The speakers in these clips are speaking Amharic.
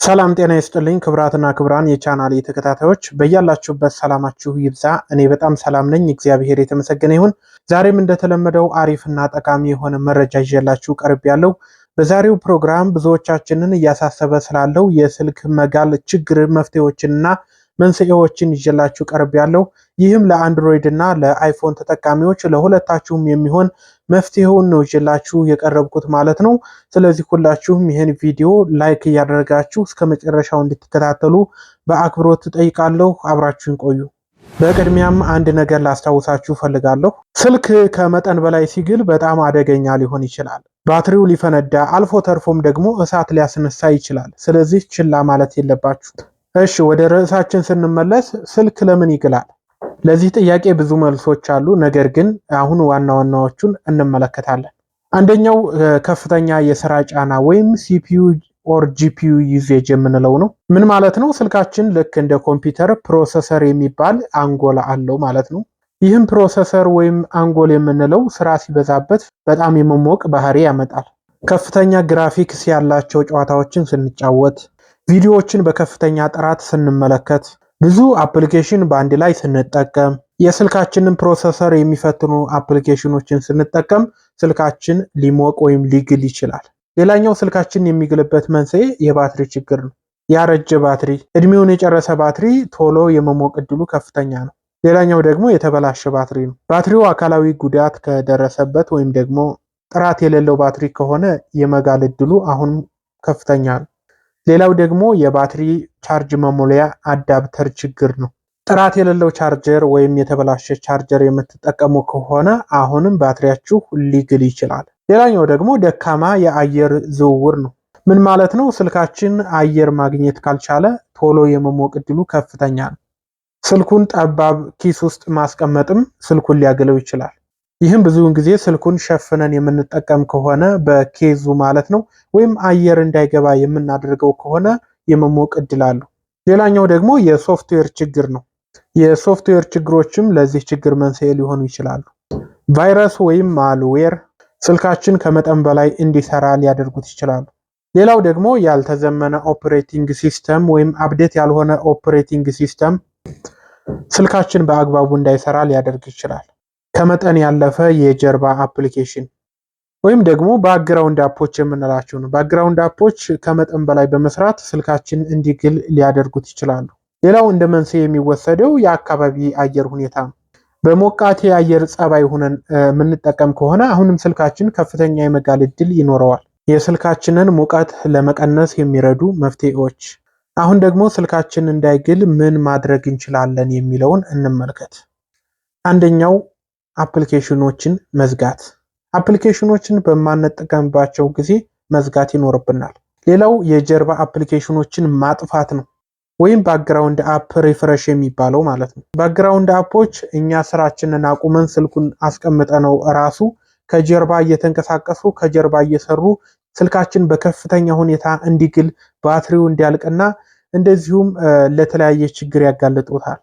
ሰላም ጤና ይስጥልኝ ክብራትና ክብራን የቻናሌ ተከታታዮች በያላችሁበት ሰላማችሁ ይብዛ። እኔ በጣም ሰላም ነኝ፣ እግዚአብሔር የተመሰገነ ይሁን። ዛሬም እንደተለመደው አሪፍና ጠቃሚ የሆነ መረጃ ይዤላችሁ ቀርቤያለሁ። በዛሬው ፕሮግራም ብዙዎቻችንን እያሳሰበ ስላለው የስልክ መጋል ችግር መፍትሄዎችንና መንስኤዎችን ይዤላችሁ ቀርቤያለሁ። ይህም ለአንድሮይድ እና ለአይፎን ተጠቃሚዎች ለሁለታችሁም የሚሆን መፍትሄውን ነው ይዤላችሁ የቀረብኩት ማለት ነው። ስለዚህ ሁላችሁም ይህን ቪዲዮ ላይክ እያደረጋችሁ እስከ መጨረሻው እንድትከታተሉ በአክብሮት ጠይቃለሁ። አብራችሁን ቆዩ። በቅድሚያም አንድ ነገር ላስታውሳችሁ ፈልጋለሁ። ስልክ ከመጠን በላይ ሲግል በጣም አደገኛ ሊሆን ይችላል። ባትሪው ሊፈነዳ አልፎ ተርፎም ደግሞ እሳት ሊያስነሳ ይችላል። ስለዚህ ችላ ማለት የለባችሁ። እሺ ወደ ርዕሳችን ስንመለስ ስልክ ለምን ይግላል? ለዚህ ጥያቄ ብዙ መልሶች አሉ። ነገር ግን አሁን ዋና ዋናዎቹን እንመለከታለን። አንደኛው ከፍተኛ የስራ ጫና ወይም ሲፒዩ ኦር ጂፒዩ ዩዜጅ የምንለው ነው። ምን ማለት ነው? ስልካችን ልክ እንደ ኮምፒውተር ፕሮሰሰር የሚባል አንጎል አለው ማለት ነው። ይህም ፕሮሰሰር ወይም አንጎል የምንለው ስራ ሲበዛበት በጣም የመሞቅ ባህሪ ያመጣል። ከፍተኛ ግራፊክስ ያላቸው ጨዋታዎችን ስንጫወት፣ ቪዲዮዎችን በከፍተኛ ጥራት ስንመለከት፣ ብዙ አፕሊኬሽን በአንድ ላይ ስንጠቀም፣ የስልካችንን ፕሮሰሰር የሚፈትኑ አፕሊኬሽኖችን ስንጠቀም ስልካችን ሊሞቅ ወይም ሊግል ይችላል። ሌላኛው ስልካችን የሚግልበት መንስኤ የባትሪ ችግር ነው። ያረጀ ባትሪ፣ እድሜውን የጨረሰ ባትሪ ቶሎ የመሞቅ እድሉ ከፍተኛ ነው። ሌላኛው ደግሞ የተበላሸ ባትሪ ነው። ባትሪው አካላዊ ጉዳት ከደረሰበት ወይም ደግሞ ጥራት የሌለው ባትሪ ከሆነ የመጋል እድሉ አሁንም ከፍተኛ ነው። ሌላው ደግሞ የባትሪ ቻርጅ መሙሊያ አዳፕተር ችግር ነው። ጥራት የሌለው ቻርጀር ወይም የተበላሸ ቻርጀር የምትጠቀሙ ከሆነ አሁንም ባትሪያችሁ ሊግል ይችላል። ሌላኛው ደግሞ ደካማ የአየር ዝውውር ነው። ምን ማለት ነው? ስልካችን አየር ማግኘት ካልቻለ ቶሎ የመሞቅ እድሉ ከፍተኛ ነው። ስልኩን ጠባብ ኪስ ውስጥ ማስቀመጥም ስልኩን ሊያግለው ይችላል። ይህም ብዙውን ጊዜ ስልኩን ሸፍነን የምንጠቀም ከሆነ በኬዙ ማለት ነው፣ ወይም አየር እንዳይገባ የምናደርገው ከሆነ የመሞቅ እድል አለው። ሌላኛው ደግሞ የሶፍትዌር ችግር ነው። የሶፍትዌር ችግሮችም ለዚህ ችግር መንስኤ ሊሆኑ ይችላሉ። ቫይረስ ወይም ማልዌር ስልካችን ከመጠን በላይ እንዲሰራ ሊያደርጉት ይችላሉ። ሌላው ደግሞ ያልተዘመነ ኦፕሬቲንግ ሲስተም ወይም አፕዴት ያልሆነ ኦፕሬቲንግ ሲስተም ስልካችን በአግባቡ እንዳይሰራ ሊያደርግ ይችላል። ከመጠን ያለፈ የጀርባ አፕሊኬሽን ወይም ደግሞ ባክግራውንድ አፖች የምንላቸው ነው። ባክግራውንድ አፖች ከመጠን በላይ በመስራት ስልካችን እንዲግል ሊያደርጉት ይችላሉ። ሌላው እንደ መንስኤ የሚወሰደው የአካባቢ አየር ሁኔታ ነው። በሞቃት የአየር ጸባይ ሆነን የምንጠቀም ከሆነ አሁንም ስልካችን ከፍተኛ የመጋል እድል ይኖረዋል። የስልካችንን ሙቀት ለመቀነስ የሚረዱ መፍትሄዎች። አሁን ደግሞ ስልካችን እንዳይግል ምን ማድረግ እንችላለን የሚለውን እንመልከት። አንደኛው አፕሊኬሽኖችን መዝጋት። አፕሊኬሽኖችን በማንጠቀምባቸው ጊዜ መዝጋት ይኖርብናል። ሌላው የጀርባ አፕሊኬሽኖችን ማጥፋት ነው፣ ወይም ባክግራውንድ አፕ ሪፍሬሽ የሚባለው ማለት ነው። ባክግራውንድ አፖች እኛ ስራችንን አቁመን ስልኩን አስቀምጠነው ራሱ ከጀርባ እየተንቀሳቀሱ ከጀርባ እየሰሩ ስልካችን በከፍተኛ ሁኔታ እንዲግል ባትሪው እንዲያልቅና እንደዚሁም ለተለያየ ችግር ያጋልጡታል።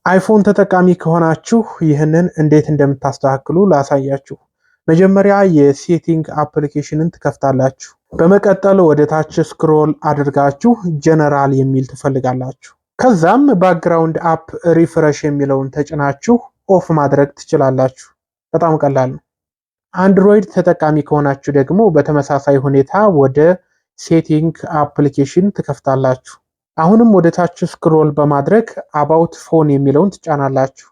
አይፎን ተጠቃሚ ከሆናችሁ ይህንን እንዴት እንደምታስተካክሉ ላሳያችሁ። መጀመሪያ የሴቲንግ አፕሊኬሽንን ትከፍታላችሁ። በመቀጠል ወደ ታች ስክሮል አድርጋችሁ ጀነራል የሚል ትፈልጋላችሁ። ከዛም ባክግራውንድ አፕ ሪፍሬሽ የሚለውን ተጭናችሁ ኦፍ ማድረግ ትችላላችሁ። በጣም ቀላል ነው። አንድሮይድ ተጠቃሚ ከሆናችሁ ደግሞ በተመሳሳይ ሁኔታ ወደ ሴቲንግ አፕሊኬሽን ትከፍታላችሁ። አሁንም ወደ ታች ስክሮል በማድረግ አባውት ፎን የሚለውን ትጫናላችሁ።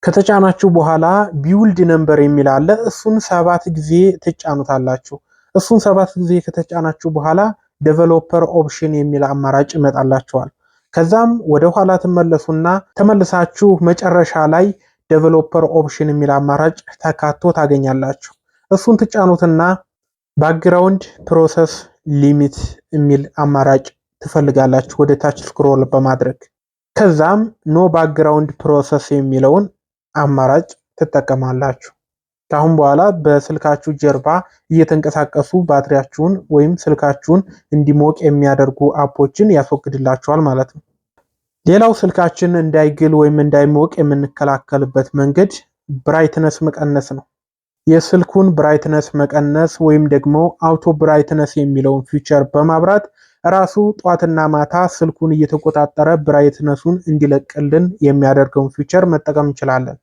ከተጫናችሁ በኋላ ቢውልድ ነምበር የሚል አለ። እሱን 7 ጊዜ ትጫኑታላችሁ። እሱን 7 ጊዜ ከተጫናችሁ በኋላ ዴቨሎፐር ኦፕሽን የሚል አማራጭ ይመጣላችኋል። ከዛም ወደ ኋላ ትመለሱና ተመልሳችሁ መጨረሻ ላይ ዴቨሎፐር ኦፕሽን የሚል አማራጭ ተካቶ ታገኛላችሁ። እሱን ትጫኑትና ባክግራውንድ ፕሮሰስ ሊሚት የሚል አማራጭ ትፈልጋላችሁ ወደ ታች ስክሮል በማድረግ። ከዛም ኖ ባክግራውንድ ፕሮሰስ የሚለውን አማራጭ ትጠቀማላችሁ። ከአሁን በኋላ በስልካችሁ ጀርባ እየተንቀሳቀሱ ባትሪያችሁን ወይም ስልካችሁን እንዲሞቅ የሚያደርጉ አፖችን ያስወግድላችኋል ማለት ነው። ሌላው ስልካችን እንዳይግል ወይም እንዳይሞቅ የምንከላከልበት መንገድ ብራይትነስ መቀነስ ነው። የስልኩን ብራይትነስ መቀነስ ወይም ደግሞ አውቶ ብራይትነስ የሚለውን ፊቸር በማብራት ራሱ ጧትና ማታ ስልኩን እየተቆጣጠረ ብራይትነሱን እንዲለቅልን የሚያደርገውን ፊቸር መጠቀም እንችላለን።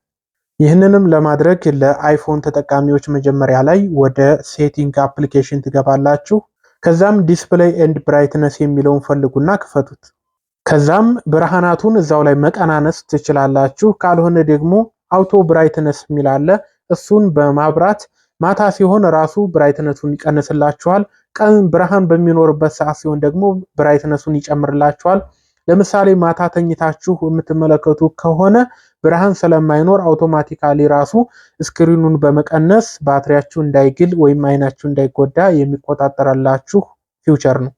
ይህንንም ለማድረግ ለአይፎን ተጠቃሚዎች መጀመሪያ ላይ ወደ ሴቲንግ አፕሊኬሽን ትገባላችሁ። ከዛም ዲስፕሌይ ኤንድ ብራይትነስ የሚለውን ፈልጉና ክፈቱት። ከዛም ብርሃናቱን እዛው ላይ መቀናነስ ትችላላችሁ። ካልሆነ ደግሞ አውቶ ብራይትነስ የሚል አለ። እሱን በማብራት ማታ ሲሆን ራሱ ብራይትነሱን ይቀንስላችኋል። ቀን ብርሃን በሚኖርበት ሰዓት ሲሆን ደግሞ ብራይትነሱን ይጨምርላችኋል። ለምሳሌ ማታ ተኝታችሁ የምትመለከቱ ከሆነ ብርሃን ስለማይኖር አውቶማቲካሊ ራሱ ስክሪኑን በመቀነስ ባትሪያችሁ እንዳይግል ወይም አይናችሁ እንዳይጎዳ የሚቆጣጠርላችሁ ፊውቸር ነው።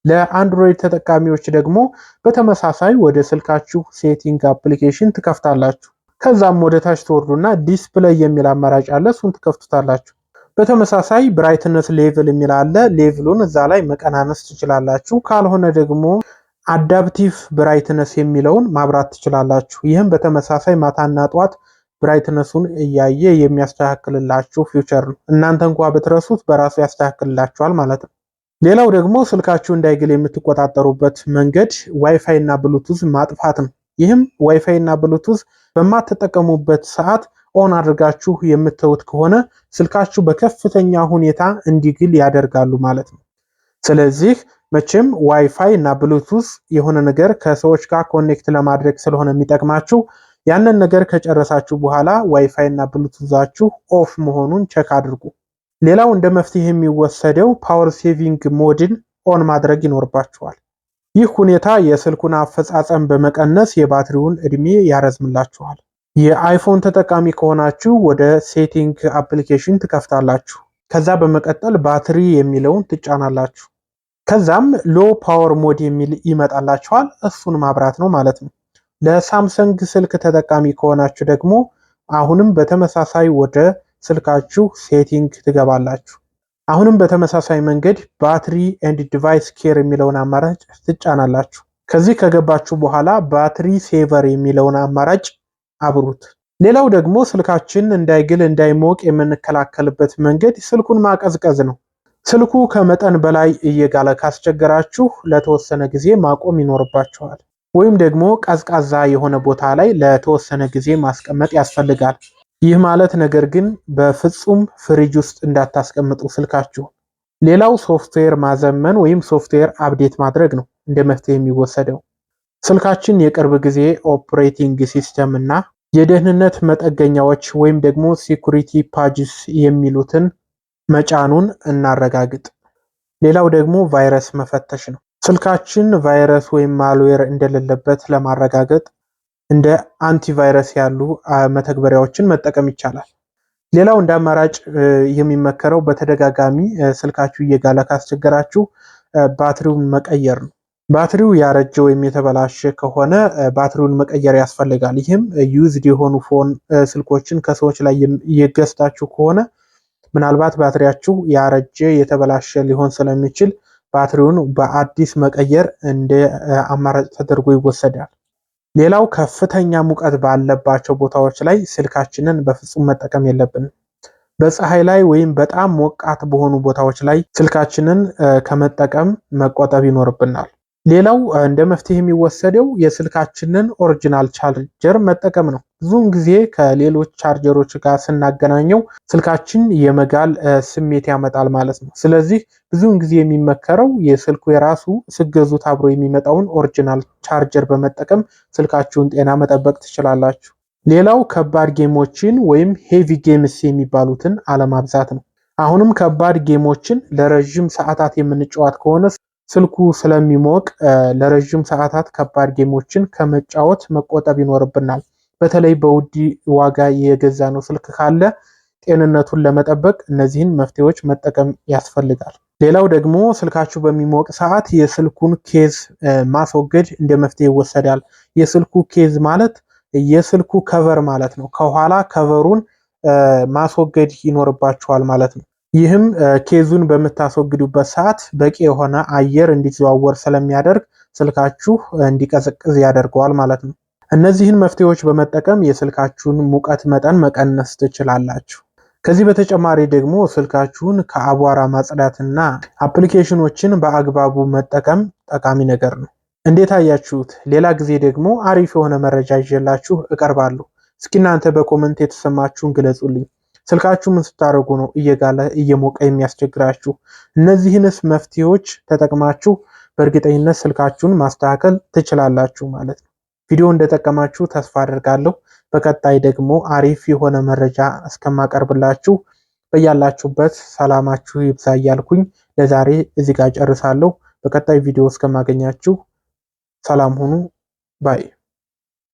ለአንድሮይድ ተጠቃሚዎች ደግሞ በተመሳሳይ ወደ ስልካችሁ ሴቲንግ አፕሊኬሽን ትከፍታላችሁ። ከዛም ወደ ታች ትወርዱና ዲስፕሌይ የሚል አማራጭ አለ፣ እሱን ትከፍቱታላችሁ። በተመሳሳይ ብራይትነስ ሌቭል የሚል አለ፣ ሌቭሉን እዛ ላይ መቀናነስ ትችላላችሁ። ካልሆነ ደግሞ አዳፕቲቭ ብራይትነስ የሚለውን ማብራት ትችላላችሁ። ይህም በተመሳሳይ ማታና ጧት ብራይትነሱን እያየ የሚያስተካክልላችሁ ፊውቸር ነው። እናንተ እንኳ ብትረሱት በራሱ ያስተካክልላችኋል ማለት ነው። ሌላው ደግሞ ስልካችሁ እንዳይግል የምትቆጣጠሩበት መንገድ ዋይፋይ እና ብሉቱዝ ማጥፋት ነው። ይህም ዋይፋይ እና ብሉቱዝ በማትጠቀሙበት ሰዓት ኦን አድርጋችሁ የምትተውት ከሆነ ስልካችሁ በከፍተኛ ሁኔታ እንዲግል ያደርጋሉ ማለት ነው። ስለዚህ መቼም ዋይፋይ እና ብሉቱዝ የሆነ ነገር ከሰዎች ጋር ኮኔክት ለማድረግ ስለሆነ የሚጠቅማችሁ ያንን ነገር ከጨረሳችሁ በኋላ ዋይፋይ እና ብሉቱዛችሁ ኦፍ መሆኑን ቼክ አድርጉ። ሌላው እንደ መፍትሄ የሚወሰደው ፓወር ሴቪንግ ሞድን ኦን ማድረግ ይኖርባችኋል። ይህ ሁኔታ የስልኩን አፈጻጸም በመቀነስ የባትሪውን እድሜ ያረዝምላችኋል። የአይፎን ተጠቃሚ ከሆናችሁ ወደ ሴቲንግ አፕሊኬሽን ትከፍታላችሁ። ከዛ በመቀጠል ባትሪ የሚለውን ትጫናላችሁ። ከዛም ሎ ፓወር ሞድ የሚል ይመጣላችኋል። እሱን ማብራት ነው ማለት ነው። ለሳምሰንግ ስልክ ተጠቃሚ ከሆናችሁ ደግሞ አሁንም በተመሳሳይ ወደ ስልካችሁ ሴቲንግ ትገባላችሁ። አሁንም በተመሳሳይ መንገድ ባትሪ ኤንድ ዲቫይስ ኬር የሚለውን አማራጭ ትጫናላችሁ። ከዚህ ከገባችሁ በኋላ ባትሪ ሴቨር የሚለውን አማራጭ አብሩት። ሌላው ደግሞ ስልካችን እንዳይግል እንዳይሞቅ የምንከላከልበት መንገድ ስልኩን ማቀዝቀዝ ነው። ስልኩ ከመጠን በላይ እየጋለ ካስቸገራችሁ ለተወሰነ ጊዜ ማቆም ይኖርባችኋል። ወይም ደግሞ ቀዝቃዛ የሆነ ቦታ ላይ ለተወሰነ ጊዜ ማስቀመጥ ያስፈልጋል። ይህ ማለት ነገር ግን በፍጹም ፍሪጅ ውስጥ እንዳታስቀምጡ ስልካችሁ። ሌላው ሶፍትዌር ማዘመን ወይም ሶፍትዌር አፕዴት ማድረግ ነው እንደ መፍትሄ የሚወሰደው። ስልካችን የቅርብ ጊዜ ኦፕሬቲንግ ሲስተም እና የደህንነት መጠገኛዎች ወይም ደግሞ ሴኩሪቲ ፓጅስ የሚሉትን መጫኑን እናረጋግጥ። ሌላው ደግሞ ቫይረስ መፈተሽ ነው። ስልካችን ቫይረስ ወይም ማልዌር እንደሌለበት ለማረጋገጥ እንደ አንቲቫይረስ ያሉ መተግበሪያዎችን መጠቀም ይቻላል። ሌላው እንደ አማራጭ የሚመከረው በተደጋጋሚ ስልካችሁ እየጋለ ካስቸገራችሁ ባትሪውን መቀየር ነው። ባትሪው ያረጀ ወይም የተበላሸ ከሆነ ባትሪውን መቀየር ያስፈልጋል። ይህም ዩዝድ የሆኑ ፎን ስልኮችን ከሰዎች ላይ እየገዝታችሁ ከሆነ ምናልባት ባትሪያችሁ ያረጀ የተበላሸ ሊሆን ስለሚችል ባትሪውን በአዲስ መቀየር እንደ አማራጭ ተደርጎ ይወሰዳል። ሌላው ከፍተኛ ሙቀት ባለባቸው ቦታዎች ላይ ስልካችንን በፍጹም መጠቀም የለብንም። በፀሐይ ላይ ወይም በጣም ሞቃት በሆኑ ቦታዎች ላይ ስልካችንን ከመጠቀም መቆጠብ ይኖርብናል። ሌላው እንደ መፍትሄ የሚወሰደው የስልካችንን ኦሪጂናል ቻርጀር መጠቀም ነው። ብዙውን ጊዜ ከሌሎች ቻርጀሮች ጋር ስናገናኘው ስልካችን የመጋል ስሜት ያመጣል ማለት ነው። ስለዚህ ብዙውን ጊዜ የሚመከረው የስልኩ የራሱ ስገዙት አብሮ የሚመጣውን ኦሪጂናል ቻርጀር በመጠቀም ስልካችሁን ጤና መጠበቅ ትችላላችሁ። ሌላው ከባድ ጌሞችን ወይም ሄቪ ጌምስ የሚባሉትን አለማብዛት ነው። አሁንም ከባድ ጌሞችን ለረዥም ሰዓታት የምንጫወት ከሆነ ስልኩ ስለሚሞቅ ለረዥም ሰዓታት ከባድ ጌሞችን ከመጫወት መቆጠብ ይኖርብናል። በተለይ በውድ ዋጋ የገዛነው ስልክ ካለ ጤንነቱን ለመጠበቅ እነዚህን መፍትሄዎች መጠቀም ያስፈልጋል። ሌላው ደግሞ ስልካችሁ በሚሞቅ ሰዓት የስልኩን ኬዝ ማስወገድ እንደ መፍትሄ ይወሰዳል። የስልኩ ኬዝ ማለት የስልኩ ከቨር ማለት ነው። ከኋላ ከቨሩን ማስወገድ ይኖርባችኋል ማለት ነው። ይህም ኬዙን በምታስወግዱበት ሰዓት በቂ የሆነ አየር እንዲዘዋወር ስለሚያደርግ ስልካችሁ እንዲቀዘቅዝ ያደርገዋል ማለት ነው። እነዚህን መፍትሄዎች በመጠቀም የስልካችሁን ሙቀት መጠን መቀነስ ትችላላችሁ። ከዚህ በተጨማሪ ደግሞ ስልካችሁን ከአቧራ ማጽዳትና አፕሊኬሽኖችን በአግባቡ መጠቀም ጠቃሚ ነገር ነው። እንዴት አያችሁት? ሌላ ጊዜ ደግሞ አሪፍ የሆነ መረጃ ይዤላችሁ እቀርባለሁ። እስኪ እናንተ በኮመንት የተሰማችሁን ግለጹልኝ። ስልካችሁ ምን ስታደርጉ ነው እየጋለ እየሞቀ የሚያስቸግራችሁ? እነዚህንስ መፍትሄዎች ተጠቅማችሁ በእርግጠኝነት ስልካችሁን ማስተካከል ትችላላችሁ ማለት ነው። ቪዲዮ እንደጠቀማችሁ ተስፋ አድርጋለሁ። በቀጣይ ደግሞ አሪፍ የሆነ መረጃ እስከማቀርብላችሁ በያላችሁበት ሰላማችሁ ይብዛ እያልኩኝ ለዛሬ እዚህ ጋር ጨርሳለሁ። በቀጣይ ቪዲዮ እስከማገኛችሁ ሰላም ሁኑ ባይ